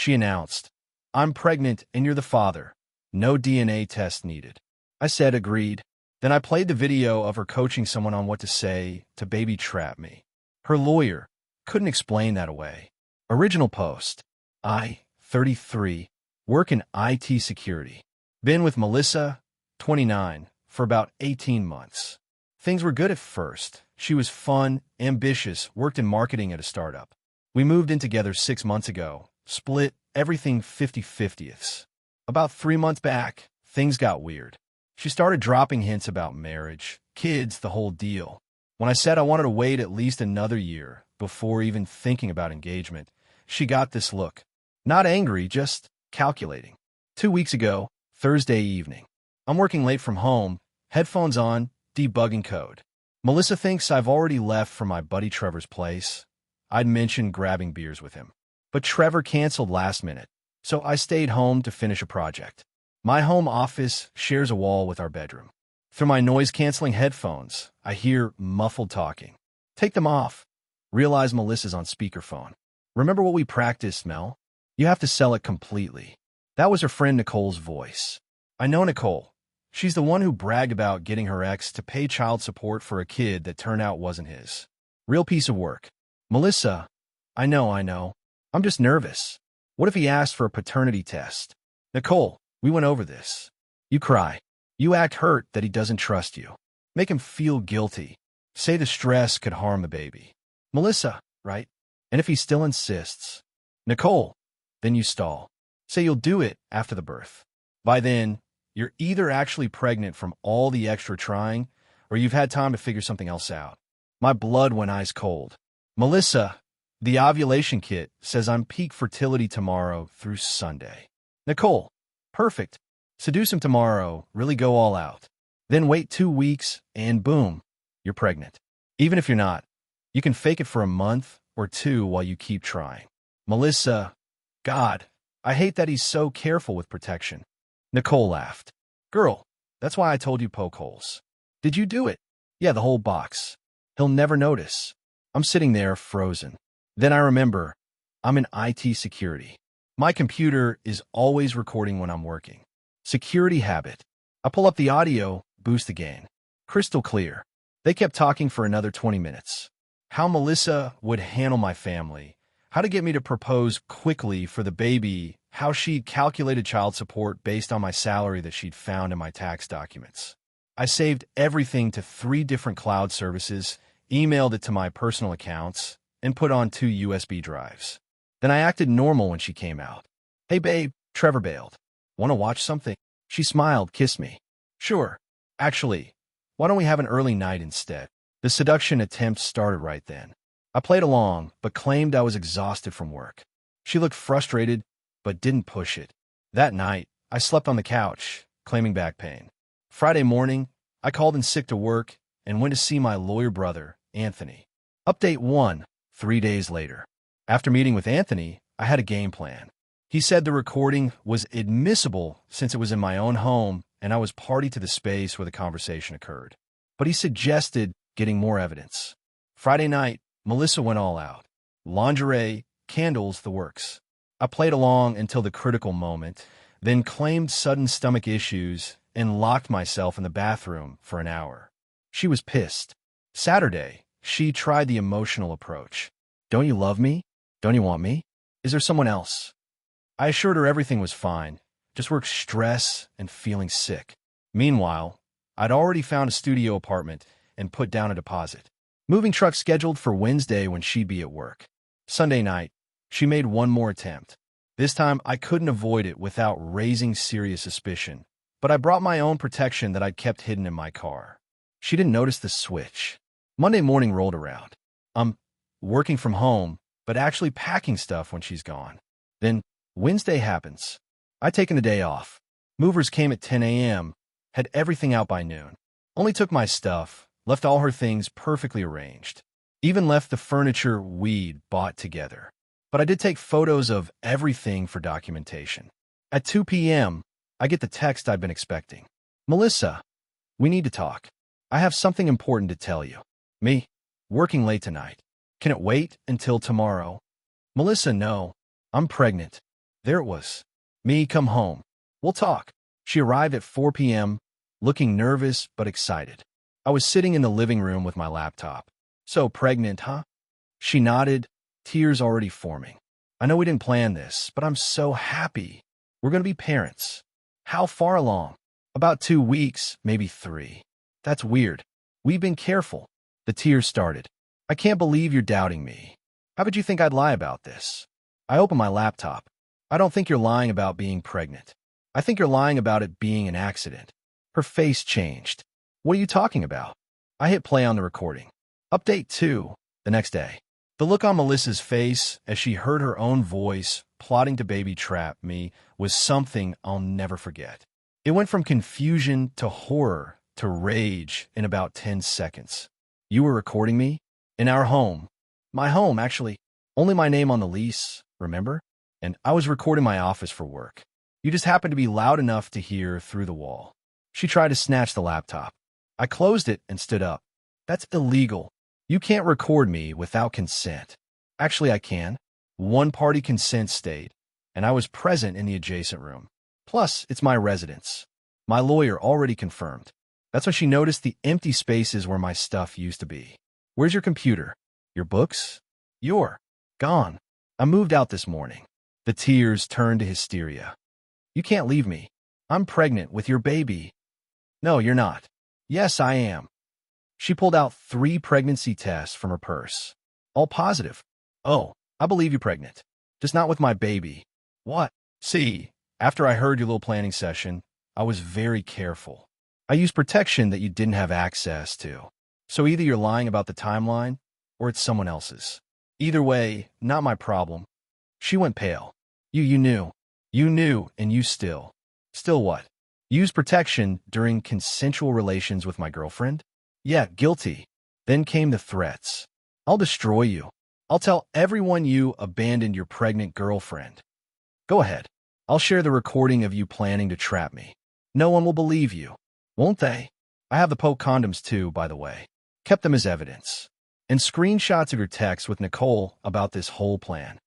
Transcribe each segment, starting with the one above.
She announced, "I'm pregnant and you're the father. No DNA test needed." I said agreed. Then I played the video of her coaching someone on what to say to baby trap me. Her lawyer couldn't explain that away. Original post. I, 33, work in IT security. Been with Melissa, 29, for about 18 months. Things were good at first. She was fun, ambitious, worked in marketing at a startup. We moved in together 6 months ago, split everything 50-50ths. About 3 months back, things got weird. She started dropping hints about marriage, kids, the whole deal. When I said I wanted to wait at least another year before even thinking about engagement, she got this look. Not angry, just calculating. 2 weeks ago, Thursday evening. I'm working late from home, headphones on, debugging code. Melissa thinks I've already left for my buddy Trevor's place. I'd mentioned grabbing beers with him. But Trevor canceled last minute, so I stayed home to finish a project. My home office shares a wall with our bedroom. Through my noise-canceling headphones, I hear muffled talking. Take them off. Realize Melissa's on speakerphone. Remember what we practiced, Mel? You have to sell it completely. That was her friend Nicole's voice. I know Nicole. She's the one who bragged about getting her ex to pay child support for a kid that turned out wasn't his. Real piece of work. Melissa, I know. I'm just nervous. What if he asked for a paternity test? Nicole, we went over this. You cry. You act hurt that he doesn't trust you. Make him feel guilty. Say the stress could harm the baby. Melissa, right? And if he still insists. Nicole, then you stall. Say you'll do it after the birth. By then, you're either actually pregnant from all the extra trying, or you've had time to figure something else out. My blood went ice cold. Melissa, the ovulation kit says I'm peak fertility tomorrow through Sunday. Nicole, perfect. Seduce him tomorrow, really go all out. Then wait 2 weeks, and boom, you're pregnant. Even if you're not, you can fake it for a month or 2 while you keep trying. Melissa, God, I hate that he's so careful with protection. Nicole laughed. Girl, that's why I told you poke holes. Did you do it? Yeah, the whole box. He'll never notice. I'm sitting there frozen. Then I remember, I'm in IT security. My computer is always recording when I'm working. Security habit. I pull up the audio, boost the gain. Crystal clear. They kept talking for another 20 minutes. How Melissa would handle my family, how to get me to propose quickly for the baby, how she'd calculated child support based on my salary that she'd found in my tax documents. I saved everything to 3 different cloud services, emailed it to my personal accounts, and put on 2 USB drives. Then I acted normal when she came out. Hey babe, Trevor bailed. Want to watch something? She smiled, kissed me. Sure. Actually, why don't we have an early night instead? The seduction attempt started right then. I played along, but claimed I was exhausted from work. She looked frustrated, but didn't push it. That night, I slept on the couch, claiming back pain. Friday morning, I called in sick to work and went to see my lawyer brother, Anthony. Update 1, 3 days later. After meeting with Anthony, I had a game plan. He said the recording was admissible since it was in my own home and I was party to the space where the conversation occurred. But he suggested getting more evidence. Friday night, Melissa went all out. Lingerie, candles, the works. I played along until the critical moment, then claimed sudden stomach issues and locked myself in the bathroom for an hour. She was pissed. Saturday, she tried the emotional approach. Don't you love me? Don't you want me? Is there someone else? I assured her everything was fine, just work stress and feeling sick. Meanwhile, I'd already found a studio apartment and put down a deposit. Moving truck scheduled for Wednesday when she'd be at work. Sunday night, she made one more attempt. This time, I couldn't avoid it without raising serious suspicion, but I brought my own protection that I'd kept hidden in my car. She didn't notice the switch. Monday morning rolled around. I'm working from home, but actually packing stuff when she's gone. Then Wednesday happens. I'd taken the day off. Movers came at 10 a.m., had everything out by noon. Only took my stuff, left all her things perfectly arranged. Even left the furniture we'd bought together. But I did take photos of everything for documentation. At 2 p.m., I get the text I've been expecting. Melissa, we need to talk. I have something important to tell you. Me, working late tonight. Can it wait until tomorrow? Melissa, no. I'm pregnant. There it was. Me, come home. We'll talk. She arrived at 4 p.m., looking nervous but excited. I was sitting in the living room with my laptop. So pregnant, huh? She nodded, tears already forming. I know we didn't plan this, but I'm so happy. We're going to be parents. How far along? About 2 weeks, maybe 3. That's weird. We've been careful. The tears started. I can't believe you're doubting me. How would you think I'd lie about this? I opened my laptop. I don't think you're lying about being pregnant. I think you're lying about it being an accident. Her face changed. What are you talking about? I hit play on the recording. Update 2, the next day. The look on Melissa's face as she heard her own voice plotting to baby trap me was something I'll never forget. It went from confusion to horror to rage in about 10 seconds. You were recording me? In our home. My home, actually. Only my name on the lease, remember? And I was recording my office for work. You just happened to be loud enough to hear through the wall. She tried to snatch the laptop. I closed it and stood up. That's illegal. You can't record me without consent. Actually, I can. One-party consent stayed, and I was present in the adjacent room. Plus, it's my residence. My lawyer already confirmed. That's when she noticed the empty spaces where my stuff used to be. Where's your computer? Your books? You're gone. I moved out this morning. The tears turned to hysteria. You can't leave me. I'm pregnant with your baby. No, you're not. Yes, I am. She pulled out 3 pregnancy tests from her purse. All positive. Oh, I believe you're pregnant. Just not with my baby. What? See, after I heard your little planning session, I was very careful. I used protection that you didn't have access to. So either you're lying about the timeline, or it's someone else's. Either way, not my problem. She went pale. You knew. You knew, and you still. Still what? Use protection during consensual relations with my girlfriend? Yeah, guilty. Then came the threats. I'll destroy you. I'll tell everyone you abandoned your pregnant girlfriend. Go ahead. I'll share the recording of you planning to trap me. No one will believe you. Won't they? I have the Poke condoms too, by the way. Kept them as evidence. And screenshots of your text with Nicole about this whole plan.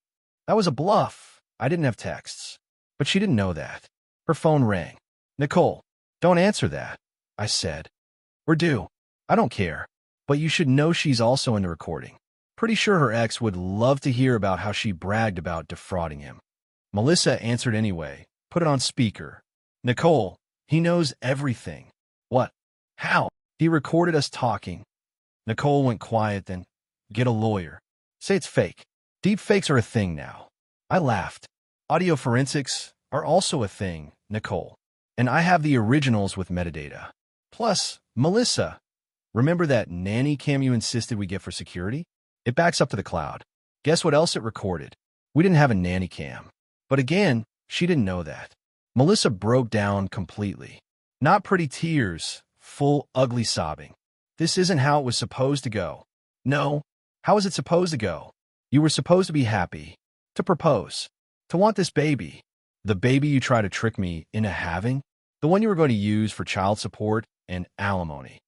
That was a bluff. I didn't have texts. But she didn't know that. Her phone rang. Nicole, don't answer that, I said. We're due. I don't care. But you should know she's also in the recording. Pretty sure her ex would love to hear about how she bragged about defrauding him. Melissa answered anyway. Put it on speaker. Nicole, he knows everything. What? How? He recorded us talking. Nicole went quiet then. Get a lawyer. Say it's fake. Deep fakes are a thing now. I laughed. Audio forensics are also a thing, Nicole. And I have the originals with metadata. Plus, Melissa, remember that nanny cam you insisted we get for security? It backs up to the cloud. Guess what else it recorded? We didn't have a nanny cam. But again, she didn't know that. Melissa broke down completely. Not pretty tears, full ugly sobbing. This isn't how it was supposed to go. No. How is it supposed to go? You were supposed to be happy. To propose. To want this baby. The baby you tried to trick me into having? The one you were going to use for child support and alimony.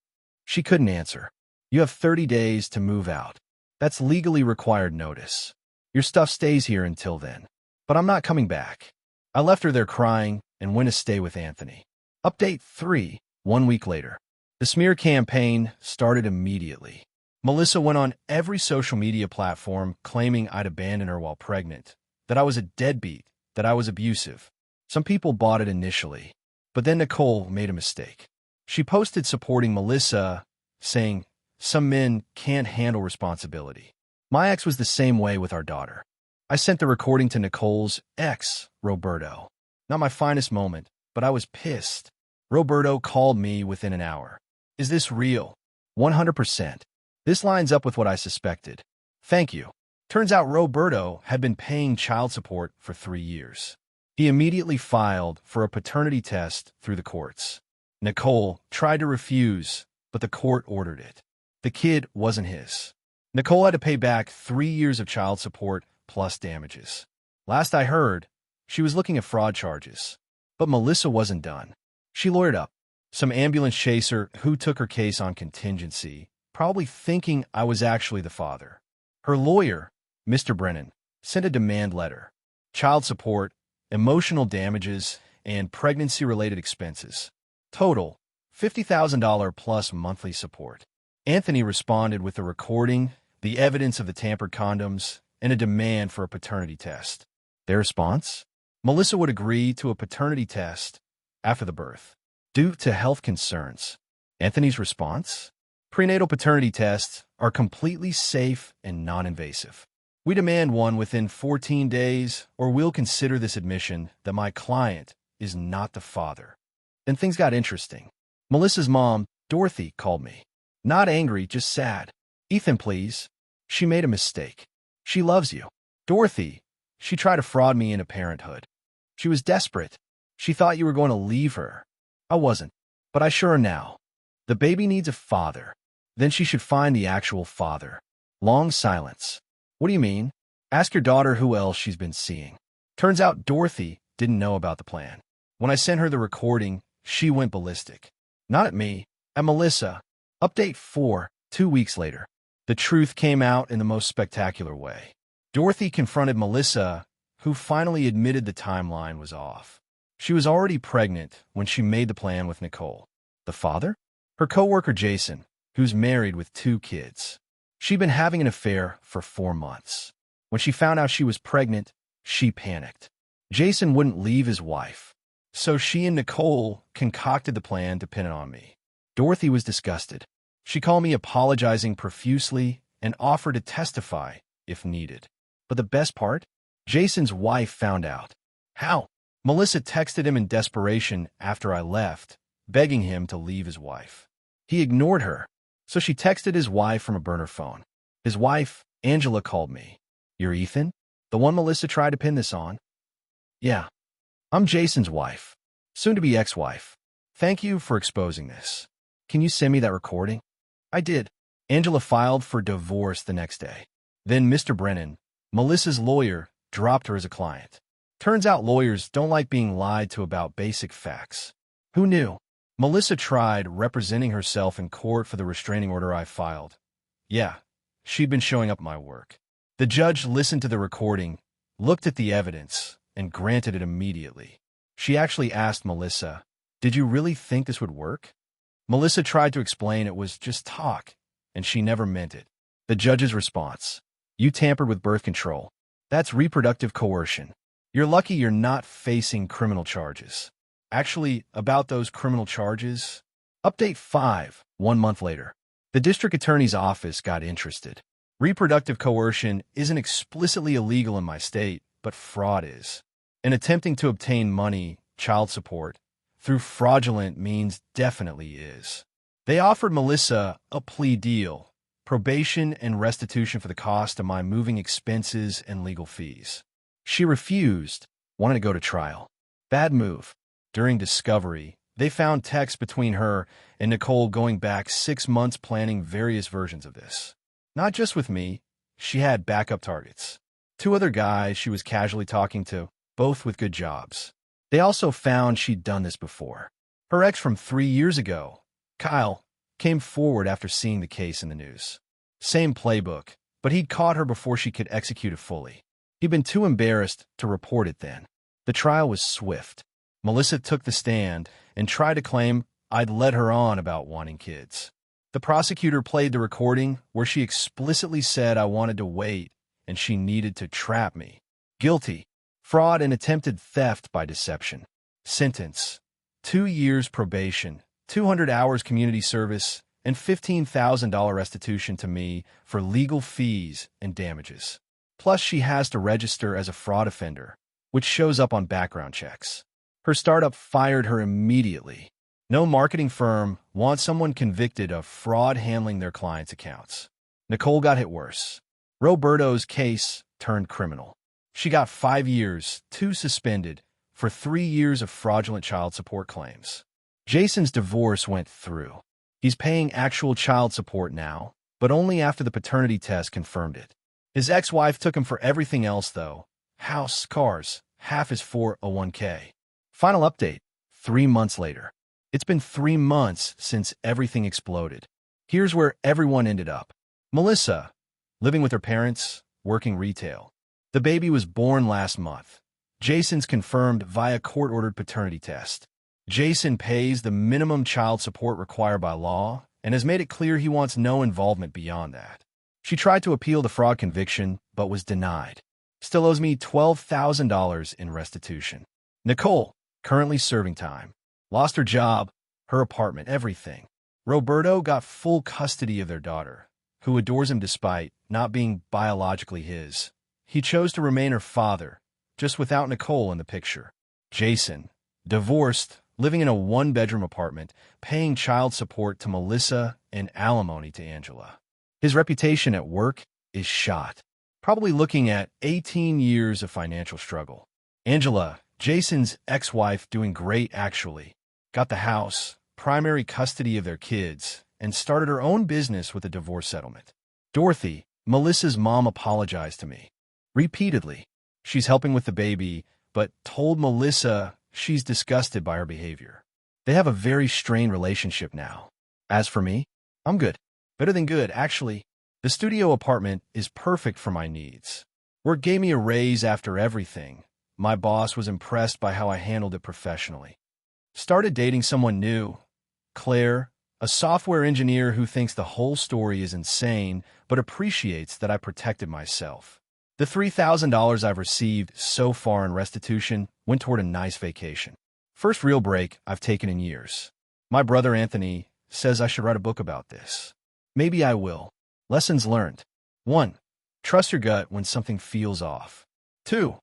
She couldn't answer. You have 30 days to move out. That's legally required notice. Your stuff stays here until then. But I'm not coming back. I left her there crying and went to stay with Anthony. Update 3, 1 week later. The smear campaign started immediately. Melissa went on every social media platform claiming I'd abandoned her while pregnant, that I was a deadbeat, that I was abusive. Some people bought it initially, but then Nicole made a mistake. She posted supporting Melissa, saying, some men can't handle responsibility. My ex was the same way with our daughter. I sent the recording to Nicole's ex, Roberto. Not my finest moment, but I was pissed. Roberto called me within an hour. Is this real? 100%. This lines up with what I suspected. Thank you. Turns out Roberto had been paying child support for 3 years. He immediately filed for a paternity test through the courts. Nicole tried to refuse, but the court ordered it. The kid wasn't his. Nicole had to pay back 3 years of child support plus damages. Last I heard, she was looking at fraud charges. But Melissa wasn't done. She lawyered up. Some ambulance chaser who took her case on contingency, probably thinking I was actually the father. Her lawyer, Mr. Brennan, sent a demand letter. Child support, emotional damages, and pregnancy-related expenses. Total, $50,000 plus monthly support. Anthony responded with a recording, the evidence of the tampered condoms, and a demand for a paternity test. Their response? Melissa would agree to a paternity test after the birth, due to health concerns. Anthony's response? Prenatal paternity tests are completely safe and non-invasive. We demand one within 14 days, or we'll consider this admission that my client is not the father. Then things got interesting. Melissa's mom, Dorothy, called me. Not angry, just sad. Ethan, please. She made a mistake. She loves you. Dorothy, she tried to fraud me into parenthood. She was desperate. She thought you were going to leave her. I wasn't, but I sure am now. The baby needs a father. Then she should find the actual father. Long silence. What do you mean? Ask your daughter who else she's been seeing. Turns out Dorothy didn't know about the plan. When I sent her the recording, she went ballistic. Not at me, at Melissa. Update 4, 2 weeks later. The truth came out in the most spectacular way. Dorothy confronted Melissa, who finally admitted the timeline was off. She was already pregnant when she made the plan with Nicole. The father? Her coworker Jason, who's married with 2 kids. She'd been having an affair for 4 months. When she found out she was pregnant, she panicked. Jason wouldn't leave his wife, so she and Nicole concocted the plan to pin it on me. Dorothy was disgusted. She called me apologizing profusely and offered to testify if needed. But the best part? Jason's wife found out. How? Melissa texted him in desperation after I left, begging him to leave his wife. He ignored her, so she texted his wife from a burner phone. His wife, Angela, called me. You're Ethan? The one Melissa tried to pin this on? Yeah. I'm Jason's wife, soon-to-be ex-wife. Thank you for exposing this. Can you send me that recording? I did. Angela filed for divorce the next day. Then Mr. Brennan, Melissa's lawyer, dropped her as a client. Turns out lawyers don't like being lied to about basic facts. Who knew? Melissa tried representing herself in court for the restraining order I filed. Yeah, she'd been showing up at my work. The judge listened to the recording, looked at the evidence, and granted it immediately. She actually asked Melissa, "Did you really think this would work?" Melissa tried to explain it was just talk, and she never meant it. The judge's response: "You tampered with birth control. That's reproductive coercion. You're lucky you're not facing criminal charges." Actually, about those criminal charges, Update 5, 1 month later. The district attorney's office got interested. Reproductive coercion isn't explicitly illegal in my state, but fraud is. And attempting to obtain money, child support, through fraudulent means definitely is. They offered Melissa a plea deal, probation and restitution for the cost of my moving expenses and legal fees. She refused, wanted to go to trial. Bad move. During discovery, they found texts between her and Nicole going back 6 months planning various versions of this. Not just with me, she had backup targets. 2 other guys she was casually talking to, both with good jobs. They also found she'd done this before. Her ex from 3 years ago, Kyle, came forward after seeing the case in the news. Same playbook, but he'd caught her before she could execute it fully. He'd been too embarrassed to report it then. The trial was swift. Melissa took the stand and tried to claim I'd led her on about wanting kids. The prosecutor played the recording where she explicitly said I wanted to wait and she needed to trap me. Guilty. Fraud and attempted theft by deception. Sentence: 2 years probation, 200 hours community service, and $15,000 restitution to me for legal fees and damages. Plus, she has to register as a fraud offender, which shows up on background checks. Her startup fired her immediately. No marketing firm wants someone convicted of fraud handling their clients' accounts. Nicole got hit worse. Roberto's case turned criminal. She got 5 years, 2 suspended, for 3 years of fraudulent child support claims. Jason's divorce went through. He's paying actual child support now, but only after the paternity test confirmed it. His ex-wife took him for everything else, though. House, cars, half his 401k. Final update, 3 months later. It's been 3 months since everything exploded. Here's where everyone ended up. Melissa, living with her parents, working retail. The baby was born last month. Jason's confirmed via court-ordered paternity test. Jason pays the minimum child support required by law and has made it clear he wants no involvement beyond that. She tried to appeal the fraud conviction, but was denied. Still owes me $12,000 in restitution. Nicole, currently serving time. Lost her job, her apartment, everything. Roberto got full custody of their daughter, who adores him despite not being biologically his. He chose to remain her father, just without Nicole in the picture. Jason, divorced, living in a one-bedroom apartment, paying child support to Melissa and alimony to Angela. His reputation at work is shot, probably looking at 18 years of financial struggle. Angela, Jason's ex-wife, doing great actually. Got the house, primary custody of their kids, and started her own business with a divorce settlement. Dorothy, Melissa's mom, apologized to me repeatedly. She's helping with the baby, but told Melissa she's disgusted by her behavior. They have a very strained relationship now. As for me, I'm good. Better than good, actually. The studio apartment is perfect for my needs. Work gave me a raise after everything. My boss was impressed by how I handled it professionally. Started dating someone new, Claire, a software engineer who thinks the whole story is insane, but appreciates that I protected myself. The $3,000 I've received so far in restitution went toward a nice vacation. First real break I've taken in years. My brother Anthony says I should write a book about this. Maybe I will. Lessons learned. 1. Trust your gut when something feels off. 2.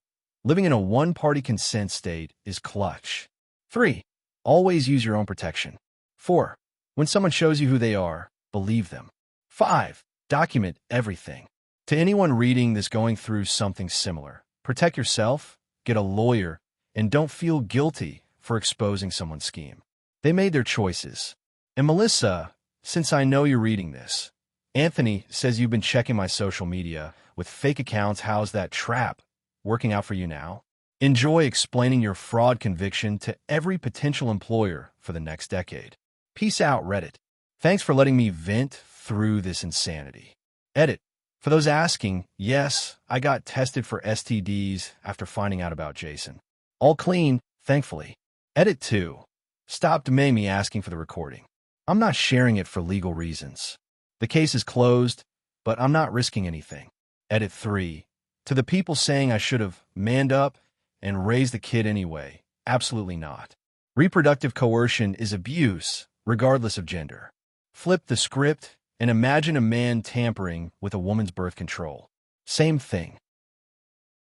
Living in a one-party consent state is clutch. 3. Always use your own protection. 4. When someone shows you who they are, believe them. 5. Document everything. To anyone reading this going through something similar, protect yourself, get a lawyer, and don't feel guilty for exposing someone's scheme. They made their choices. And Melissa, since I know you're reading this, Anthony says you've been checking my social media with fake accounts. How's that trap working out for you now? Enjoy explaining your fraud conviction to every potential employer for the next decade. Peace out, Reddit. Thanks for letting me vent through this insanity. Edit. For those asking, yes, I got tested for STDs after finding out about Jason. All clean, thankfully. Edit 2. Stop delaying me asking for the recording. I'm not sharing it for legal reasons. The case is closed, but I'm not risking anything. Edit 3. To the people saying I should have manned up and raised the kid anyway, absolutely not. Reproductive coercion is abuse, regardless of gender. Flip the script and imagine a man tampering with a woman's birth control. Same thing.